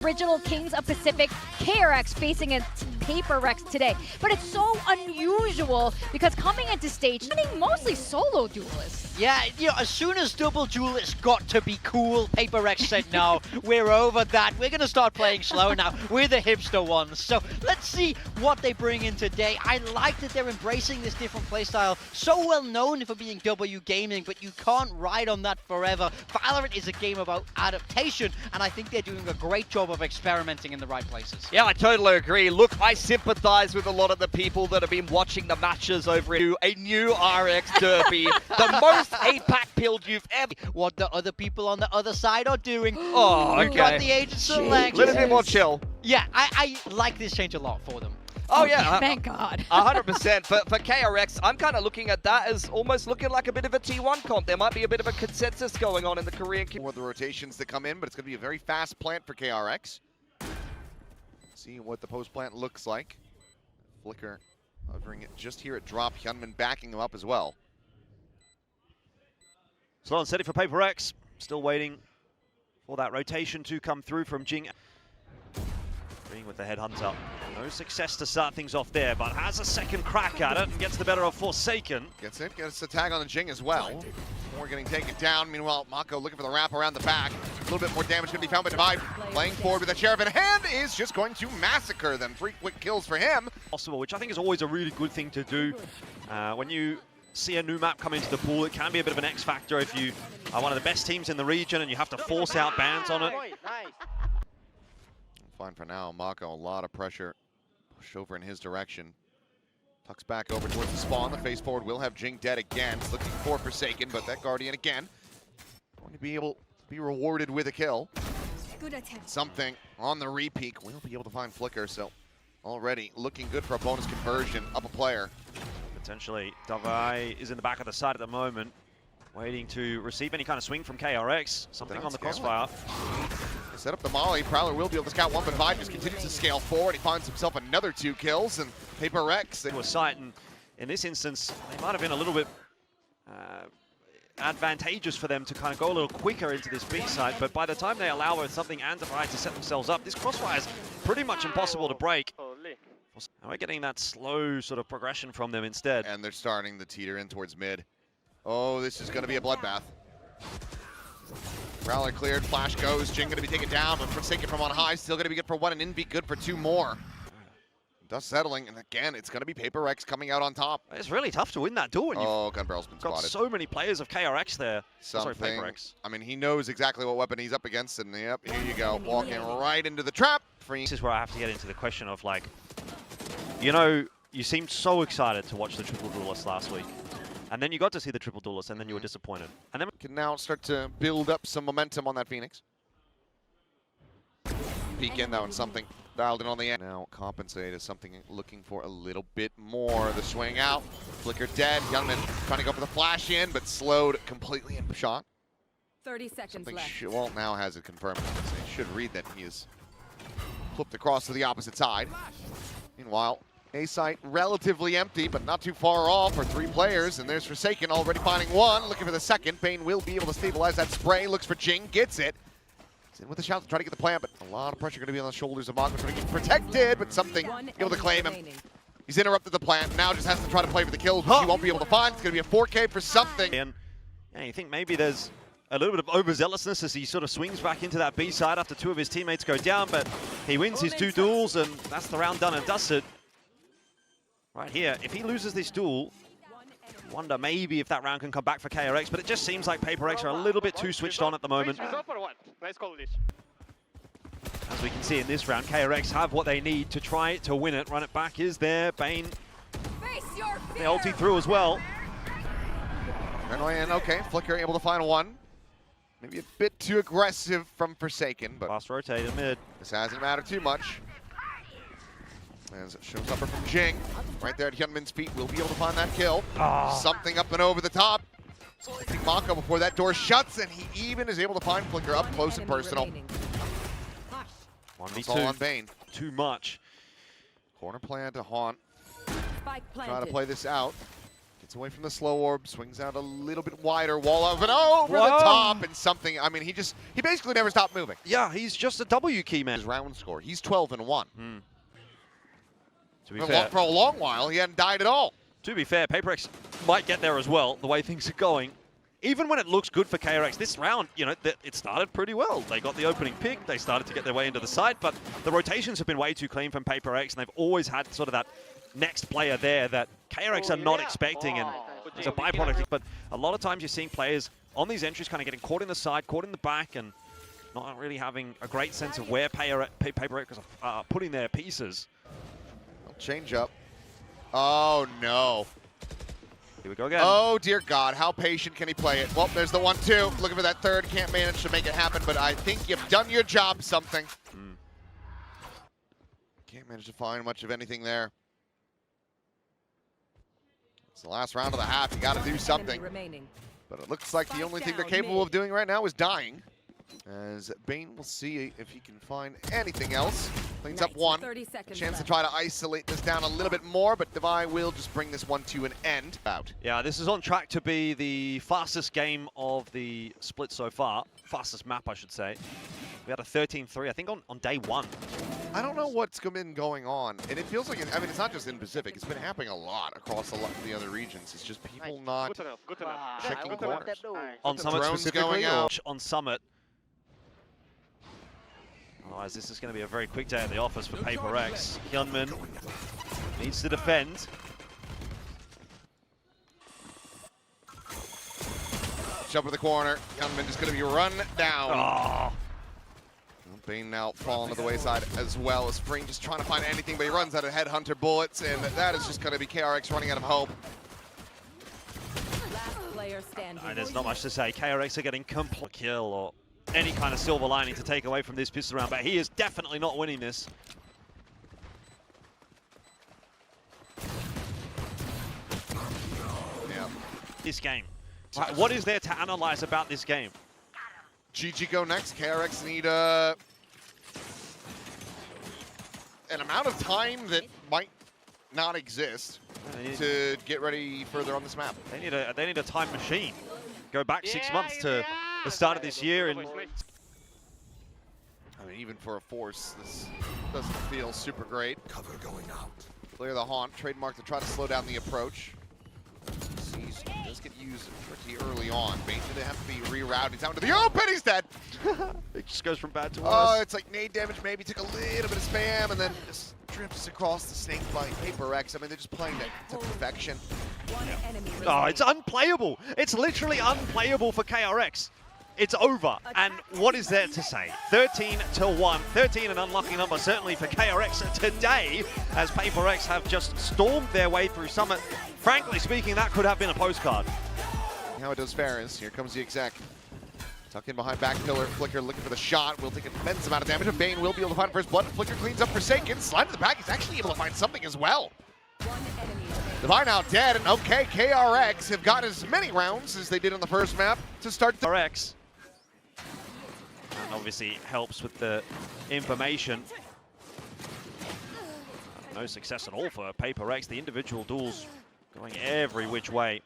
Original Kings of Pacific, KRX facing a PRX today. But it's so unusual because coming into stage, winning mostly solo duelists. Yeah, you know, as soon as double duelists got to be cool, PRX said no, we're over that. We're going to start playing slow now. We're the hipster ones. So let's see what they bring in today. I like that they're embracing this different playstyle. So well known for being WGaming, but you can't ride on that forever. VALORANT is a game about adaptation, and I think they're doing a great job of experimenting in the right places. Yeah, I totally agree. Look, I sympathize with a lot of the people that have been watching the matches over a new RX Derby. The most 8-pack pilled you've ever... What the other people on the other side are doing. Oh, okay. You got the agent select. A little bit more chill. Yeah, I like this change a lot for them. Oh, yeah. Thank God. 100%. For KRX, I'm kind of looking at that as almost looking like a bit of a T1 comp. There might be a bit of a consensus going on in the Korean community. More the rotations that come in, but it's going to be a very fast plant for KRX. See what the post plant looks like. Flicker hovering it just here at drop. Hyunmin backing him up as well. Slow and steady for PRX. Still waiting for that rotation to come through from Jing. Green with the headhunter. No success to start things off there, but has a second crack at it and gets the better of Forsaken. Gets a tag on the Jing as well. More getting taken down. Meanwhile, Mako looking for the wrap around the back. A little bit more damage going to be found by Divide. Playing forward with a sheriff in hand is just going to massacre them. 3 quick kills for him. Possible, which I think is always a really good thing to do. When you see a new map come into the pool, it can be a bit of an X factor if you are one of the best teams in the region and you have to force out bans on it. Fine for now. Mako, a lot of pressure. Push over in his direction. Tucks back over towards the spawn. The face forward will have Jing dead again. It's looking for Forsaken, but that Guardian again going to be able to be rewarded with a kill. Good attempt. Something on the repeat. We'll be able to find Flicker, so already looking good for a bonus conversion. Up a player. Potentially, Davai is in the back of the side at the moment, waiting to receive any kind of swing from KRX. Something on the crossfire. Set up the molly. Prowler will be able to scout one, but Vibe just continues to scale forward. He finds himself another 2 kills, and PRX To a site, and in this instance, they might have been a little bit advantageous for them to kind of go a little quicker into this B site, but by the time they allow something and Divide to set themselves up, this crossfire is pretty much impossible to break. And we're getting that slow sort of progression from them instead. And they're starting to teeter in towards mid. Oh, this is going to be a bloodbath. Prowler cleared, flash goes. Jing going to be taken down, but Forsaken from on high. Still going to be good for 1, and Envy good for 2 more. Dust settling, and again, it's going to be PRX coming out on top. It's really tough to win that duel when Oh, Gun Barrel's been you've got spotted. so many players of KRX there. Sorry, Something. PRX. I mean, he knows exactly what weapon he's up against, and yep, here you go. Walking right into the trap. Free. This is where I have to get into the question of, like, you know, you seemed so excited to watch the triple duelist last week. And then you got to see the triple duelist, and then you were disappointed. And then Can now start to build up some momentum on that Phoenix. Peek in though, and something dialed in on the end. Now compensate is something looking for a little bit more. The swing out, Flicker dead. Youngman trying to go for the flash in, but slowed completely in shot. 30 seconds Something left. Walt now has it confirmed. It should read that he is flipped across to the opposite side. Meanwhile, A site relatively empty, but not too far off for 3 players, and there's Forsaken already finding 1, looking for the second. Bane will be able to stabilize that spray, looks for Jing, gets it. He's in with a shout to try to get the plant, but a lot of pressure going to be on the shoulders of Mako, trying to get protected, but something able to claim him. He's interrupted the plant, now just has to try to play for the kills, which he won't be able to find. It's going to be a 4K for something. and yeah, you think maybe there's a little bit of overzealousness as he sort of swings back into that B side after 2 of his teammates go down, but he wins his 2 duels, and that's the round done and dusted. Right here, if he loses this duel, wonder maybe if that round can come back for KRX, but it just seems like PRX are a little bit too switched on at the moment. As we can see in this round, KRX have what they need to try to win it. Run it back is there. Bane, the ulti through as well. And okay, Flicker able to find 1. Maybe a bit too aggressive from Forsaken, but Fast rotated mid. this hasn't mattered too much. As it shows up from Jing, right there at Hyunmin's feet, will be able to find that kill. Something up and over the top. Selecting Mako before that door shuts, and he even is able to find Flicker up close and personal. 1v2. It's all on Bane. Too much. Corner plan to Haunt. Try to play this out. Gets away from the slow orb, swings out a little bit wider, wall over and over the top, and something. I mean, he basically never stopped moving. Yeah, he's just a W key man. His round score, he's 12-1. To be fair, For a long while, he hadn't died at all. to be fair, PRX might get there as well, the way things are going. Even when it looks good for KRX, this round, you know, it started pretty well. They got the opening pick, they started to get their way into the side, but the rotations have been way too clean from PRX, and they've always had sort of that next player there that KRX are not expecting, and it's a byproduct. But a lot of times you're seeing players on these entries kind of getting caught in the side, caught in the back, and not really having a great sense of where PRX are putting their pieces. Change up. Oh, no. Here we go again. Oh, dear God. How patient can he play it? Well, there's the 1-2. Looking for that third. Can't manage to make it happen, but I think you've done your job, something. Can't manage to find much of anything there. It's the last round of the half. You got to do something. But it looks like the only thing they're capable of doing right now is dying. As Bane will see if he can find anything else. Cleans up one. Chance to try to isolate this down a little bit more, but Devi will just bring this one to an end. Out. Yeah, this is on track to be the fastest game of the split so far. Fastest map, I should say. We had a 13-3, I think, on day one. I don't know what's been going on, and it feels like, I mean, it's not just in Pacific. It's been happening a lot across a lot of the other regions. It's just people not checking corners. On Summit Drones specifically, going or out. on Summit. Otherwise, this is going to be a very quick day at the office for PRX. Hyunmin needs to defend. Jump to the corner. Hyunmin is going to be run down. Oh. Bane now falling to the wayside as well as Spring just trying to find anything, but he runs out of headhunter bullets, and that is just going to be KRX running out of hope. There's not much to say. KRX are getting complete kill or any kind of silver lining to take away from this pistol round, but he is definitely not winning this. Yeah. This game. What is there to analyze about this game? GG go next. KRX need an amount of time that might not exist to get ready further on this map. They need a time machine. Go back 6 months to the start of this year, and I mean, even for a force, this doesn't feel super great. Cover going out. Clear the haunt, trademark to try to slow down the approach. Sees does get used pretty early on. Bane didn't have to be rerouted. He's out into the open. He's dead. it just goes from bad to worse. Oh, it's like nade damage. Maybe took a little bit of spam and then just drifts across the snake by PRX. I mean, they're just playing it to perfection. Oh, it's unplayable. It's literally unplayable for KRX. It's over. And what is there to say? 13-1. 13 an unlucky number, certainly for KRX today, as PRX have just stormed their way through Summit. Frankly speaking, that could have been a postcard. How it does Ferris. Here comes the exec. Tuck in behind back pillar. Flicker looking for the shot. Will take an immense amount of damage. And Bane will be able to find first blood. Flicker cleans up Forsaken. Slide to the back. He's actually able to find something as well. Devi now dead. And okay, KRX have got as many rounds as they did on the first map to start the KRX. And obviously helps with the information. No success at all for PRX. The individual duels going every which way.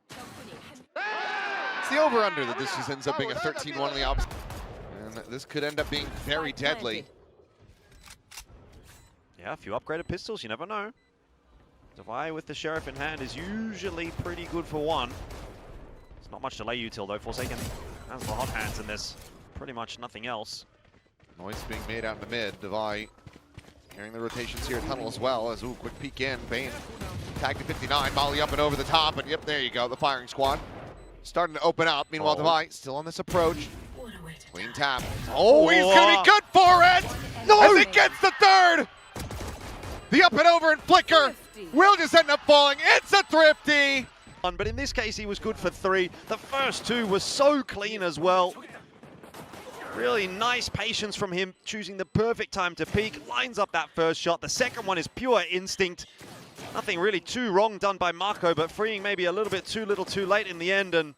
It's the over-under that this just ends up being a 13-1 on the opposite. And this could end up being very deadly. Yeah, a few upgraded pistols, you never know. Devi with the Sheriff in hand is usually pretty good for one. There's not much to lay util though. Forsaken has the hot hands in this. Pretty much nothing else. Noise being made out in the mid. Devi carrying the rotations here at tunnel as well. As ooh, quick peek in. Bane tagged to 59. Molly up and over the top. And yep, there you go. The firing squad starting to open up. Meanwhile, Devi still on this approach. Clean tap. Oh, he's going to be good for it! No! As he gets the third! The up and over and flicker will just end up falling. It's a thrifty! But in this case, he was good for 3. The first 2 were so clean as well. Really nice patience from him, choosing the perfect time to peek. Lines up that first shot. The second one is pure instinct. Nothing really too wrong done by Marco, but freeing maybe a little bit too little too late in the end, and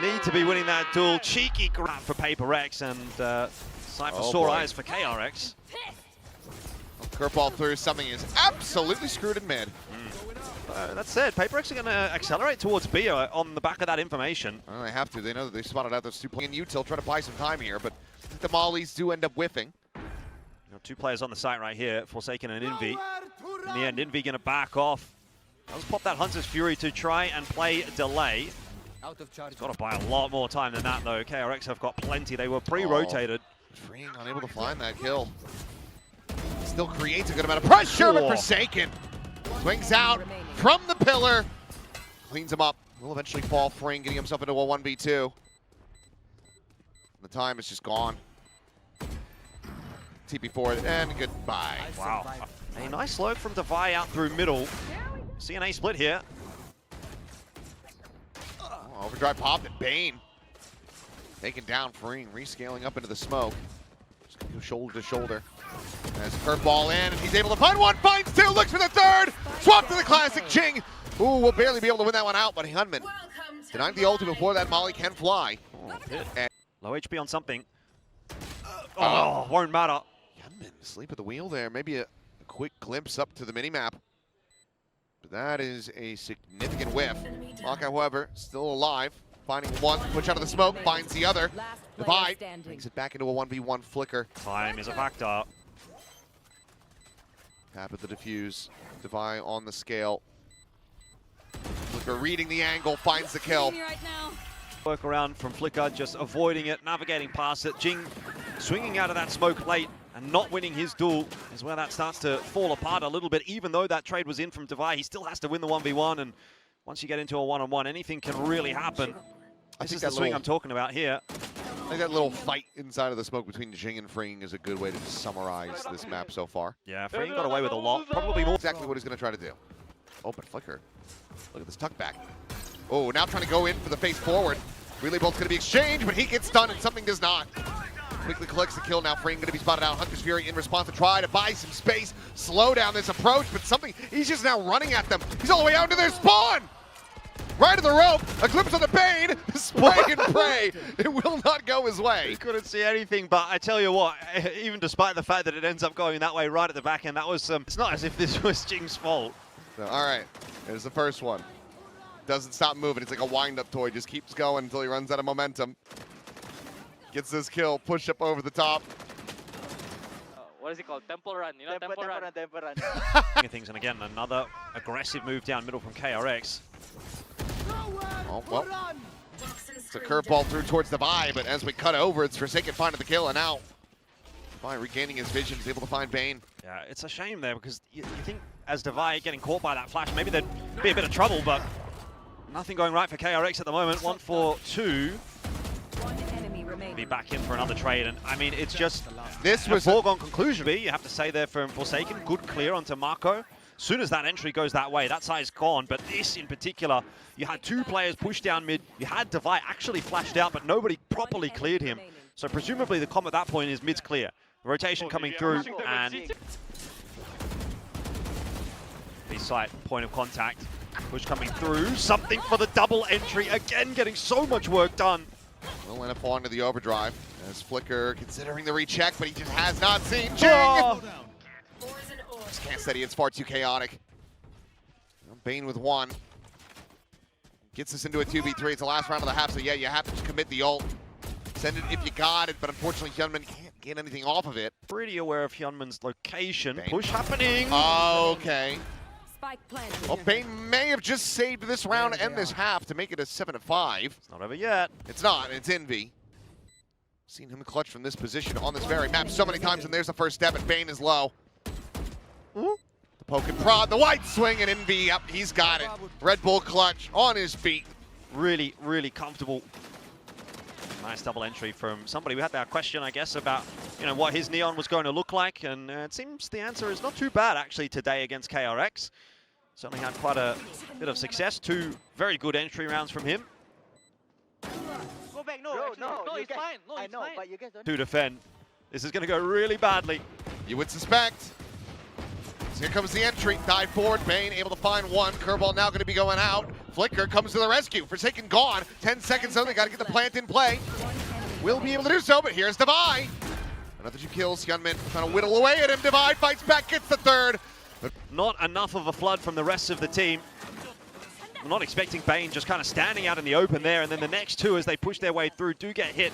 need to be winning that duel. Cheeky grab for PRX, and sight for sore eyes for KRX. Curveball through. Something is absolutely screwed in mid. That said, PRX are going to accelerate towards B on the back of that information. Well, they have to. They know that they spotted out those two playing util, trying to buy some time here, but I think the mollies do end up whiffing. Two players on the site right here, Forsaken and Envy. In the end, Envy going to back off. Let's pop that Hunter's Fury to try and play delay. He's got to buy a lot more time than that, though. KRX have got plenty. They were pre-rotated. Freeing unable to find that kill. Still creates a good amount of pressure, but Forsaken swings out from the pillar. Cleans him up. Will eventually fall Freeing, getting himself into a 1v2. The time is just gone. TP forward and goodbye. Wow. A nice lurk from Devi out through middle. CNA split here. Oh, overdrive popped and Bane taken down, Freeing, rescaling up into the smoke. Just gonna go shoulder to shoulder. As a curveball in, and he's able to find one, finds two, looks for the third. Swap to the classic Jing. Ooh, will barely be able to win that one out, but Hyunmin denied the ulti before that molly can fly. And Low HP on something. Oh, won't matter. Hyunmin asleep at the wheel there. Maybe a quick glimpse up to the minimap. But that is a significant whiff. Maka, however, still alive. Finding one, push out of the smoke, finds the other. Divide, brings it back into a 1v1 flicker. Time is a factor. Tap at the diffuse. Divide on the scale. Flicker reading the angle, finds the kill. Work around from Flicker, just avoiding it, navigating past it. Jing swinging out of that smoke late and not winning his duel is where that starts to fall apart a little bit. Even though that trade was in from Devi, he still has to win the 1v1, and once you get into a one-on-one, anything can really happen. This is the swing I'm talking about here. I think that little fight inside of the smoke between Jing and Freeing is a good way to summarize this map so far. Yeah, Freeing got away with a lot, probably more. Exactly what he's going to try to do. Oh, but Flicker. Look at this tuck back. Oh, now trying to go in for the face forward. Relay bolt's going to be exchanged, but he gets stunned and something does not. Quickly collects the kill. Now Freeing going to be spotted out. Hunter's Fury in response to try to buy some space, slow down this approach, but something, he's just now running at them. He's all the way out to their spawn! Right of the rope, a glimpse of the Bane, spray and pray. It will not go his way. He couldn't see anything, but I tell you what, even despite the fact that it ends up going that way right at the back end, that was it's not as if this was Jing's fault. So, all right, there's the first one. Doesn't stop moving. It's like a wind-up toy. Just keeps going until he runs out of momentum. Gets this kill, push up over the top. What is it called? Temple run, you know, temple run. Things, and again, another aggressive move down middle from KRX. Oh, well. It's a curveball through towards the Devi, but as we cut over, it's Forsaken finding the kill, and now Devi regaining his vision, is able to find Bane. Yeah, it's a shame there, because you think as Devi getting caught by that flash, maybe there'd be a bit of trouble, but nothing going right for KRX at the moment. 1 for 2. Be back in for another trade, and I mean, it's just this was a foregone conclusion. You have to say there from Forsaken, good clear onto Marco. Soon as that entry goes that way, that side's gone, but this in particular, you had two players push down mid, you had Devi actually flashed out, but nobody properly cleared him. So presumably the comm at that point is mid's clear. The rotation coming through, and B-site, point of contact, push coming through, something for the double entry, again getting so much work done. Will end up falling to the overdrive as Flicker considering the recheck, but he just has not seen Jing. Oh. Just can't steady, it's far too chaotic. Bane with 1. Gets us into a 2v3. It's the last round of the half, so yeah, you have to just commit the ult. Send it if you got it, but unfortunately Hyunmin can't get anything off of it. Pretty aware of Hyunmin's location. Bane. Push happening. Okay. Well, Bane may have just saved this round and this half to make it a 7-5. It's not over yet. It's not, it's Envy. Seen him clutch from this position on this very map so many times, and there's the first step, and Bane is low. Ooh. The poke and prod, the wide swing, and Envy up, he's got it. Red Bull clutch on his feet. Really, really comfortable. Nice double entry from somebody. We had that question, I guess, about what his Neon was going to look like, and it seems the answer is not too bad actually today against KRX. Certainly had quite a bit of success. 2 very good entry rounds from him. Go back, no, it's fine. No, it's fine. But you guys don't. To defend. This is going to go really badly. You would suspect. So here comes the entry. Dive forward. Bane able to find 1. Curveball now going to be going out. Flicker comes to the rescue. Forsaken gone. 10 seconds though. They got to get the plant in play. Will be able to do so, but here's Devi. Another 2 kills. Hyunmin trying to whittle away at him. Devi fights back, gets the 3rd. Not enough of a flood from the rest of the team. I'm not expecting Bane just kind of standing out in the open there, and then the next two, as they push their way through, do get hit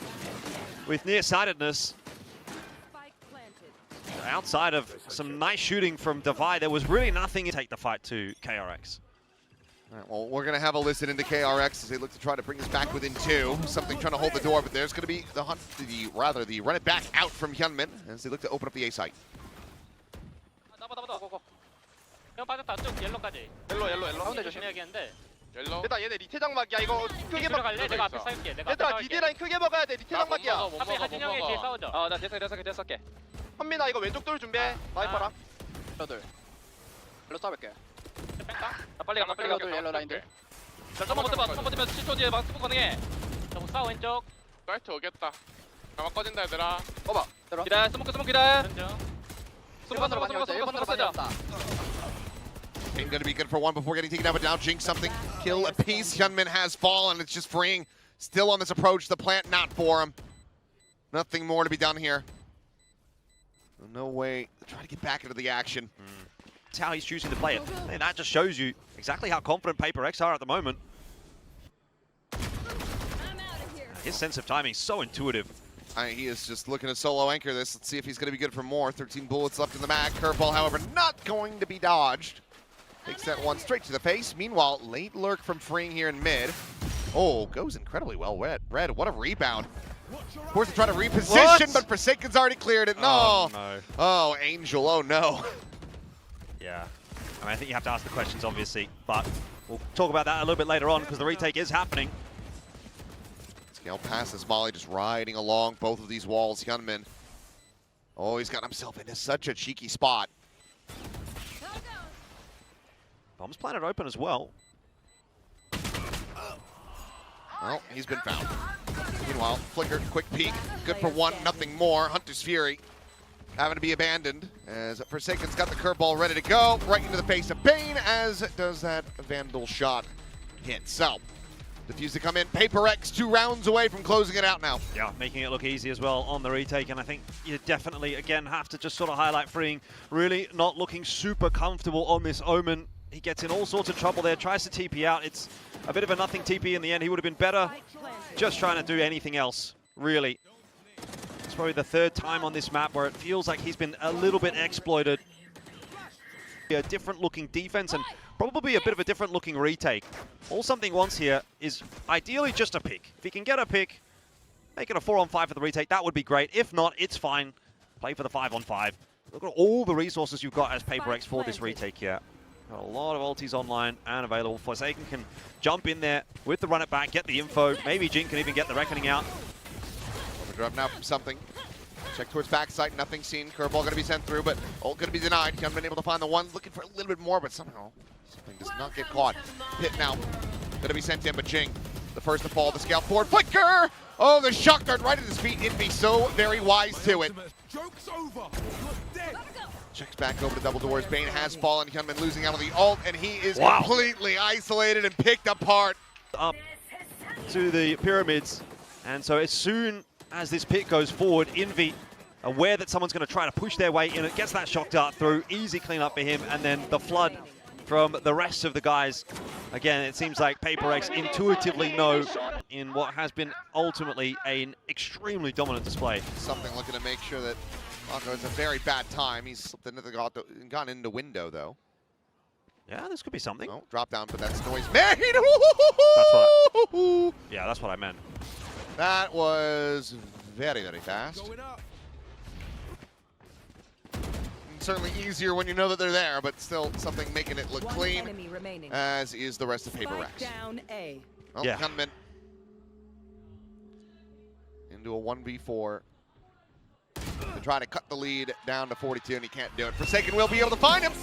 with nearsightedness. Outside of some nice shooting from Divide, there was really nothing to take the fight to KRX. All right, well, we're going to have a listen into KRX as they look to try to bring us back within 2. Something trying to hold the door, but there's going to be the hunt, the run it back out from Hyunmin as they look to open up the A site. 형 빠졌다. 쭉 옐로까지. 옐로. 가운데 조심해야겠는데. 옐로. 얘들아 얘네 리테 장막이야. 이거 크게 들어갈래? 내가 앞에 살게. 내가 앞에 얘들아 살게. 디디 라인 크게 먹어야 돼. 리테 장막이야. 앞에 하진 형이 뒤에 싸우죠. 나 됐어. 현민아 이거 왼쪽 돌 준비해. 나이퍼랑. 옐로들 옐로 쏴볼게. 뺑까? 빨리 가. 옐로 라인들. 자, 좀만 버텨봐. 좀만 버티면 10초 뒤에 막 스포 가능해. 자, 싸워 왼쪽. 나이트 오겠다. 가만 꺼진다 얘들아. 봐봐. 들어. 기다. 스모크 기다. 일반으로 많이 왔다. 일반으로 많이 왔다. Ain't going to be good for one before getting taken down, but now Jinx something. Kill a piece. Hyunmin has fallen. It's just freeing. Still on this approach. The plant not for him. Nothing more to be done here. No way to try to get back into the action. It's how he's choosing to play it. And that just shows you exactly how confident PRX are at the moment. His sense of timing is so intuitive. He is just looking to solo anchor this. Let's see if he's going to be good for more. 13 bullets left in the mag. Curveball, however, not going to be dodged. Takes that one straight to the face. Meanwhile, late lurk from freeing here in mid. Oh, goes incredibly well. Red, what a rebound. Of course, to try to reposition, but Forsaken's already cleared it. No. Oh, no. Oh, Angel. Oh, no. Yeah. I mean, I think you have to ask the questions, obviously, but we'll talk about that a little bit later on because the retake is happening. Scale passes Molly, just riding along both of these walls. Hyunmin. Oh, he's got himself into such a cheeky spot. Bomb's planted open as well. Well, he's been found. Meanwhile, Flicker, quick peek. Good for one, nothing more. Hunter's Fury having to be abandoned as Forsaken's got the curveball ready to go. Right into the face of Bane as does that Vandal shot hit. So, defuse to come in. PRX 2 rounds away from closing it out now. Yeah, making it look easy as well on the retake, and I think you definitely, again, have to just sort of highlight freeing. Really not looking super comfortable on this Omen. He gets in all sorts of trouble there, tries to TP out. It's a bit of a nothing TP in the end. He would have been better just trying to do anything else, really. It's probably the third time on this map where it feels like he's been a little bit exploited. A different looking defense and probably a bit of a different looking retake. All something wants here is ideally just a pick. If he can get a pick, make it a 4-on-5 for the retake, that would be great. If not, it's fine. Play for the 5-on-5. Look at all the resources you've got as PRX for this retake here. Got a lot of ultis online and available. Forsaken can jump in there with the run it back, get the info. Maybe Jin can even get the reckoning out. Overdrive now from something. Check towards backside, nothing seen. Curveball going to be sent through, but ult going to be denied. Haven't been able to find the one. Looking for a little bit more, but somehow something does not get caught. Hit now. Going to be sent in, but Jing, the first to fall, the scout forward. Flicker! Oh, the shock dart right at his feet. He'd be so very wise to it. Joke's over. Checks back over to double doors. Bane has fallen. Hyunmin losing out on the ult, and he is Wow. completely isolated and picked apart. Up to the pyramids, and so as soon as this pit goes forward, Envy, aware that someone's going to try to push their way in, it gets that shock dart through, easy cleanup for him, and then the flood from the rest of the guys. Again, it seems like PRX intuitively know in what has been ultimately an extremely dominant display. Something looking to make sure that Blanco has a very bad time. He's slipped into the gone into window though. Yeah, this could be something. No, drop down, but that's noise made. That's what I meant. That was very, very fast. Certainly easier when you know that they're there, but still something making it look clean, as is the rest of PRX. Down A. Well, Yeah. Hyunmin into a 1v4 to try to cut the lead down to 42, and he can't do it. Forsaken will be able to find him,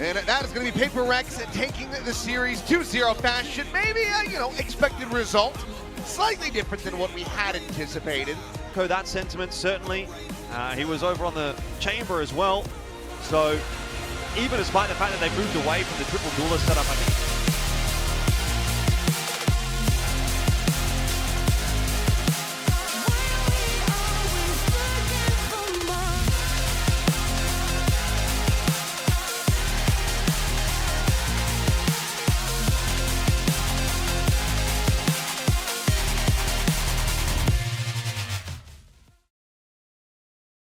and that is going to be PRX taking the series 2-0 fashion. Maybe a, expected result. Slightly different than what we had anticipated. Echo that sentiment, certainly. He was over on the chamber as well. So even despite the fact that they moved away from the triple duelist setup, I think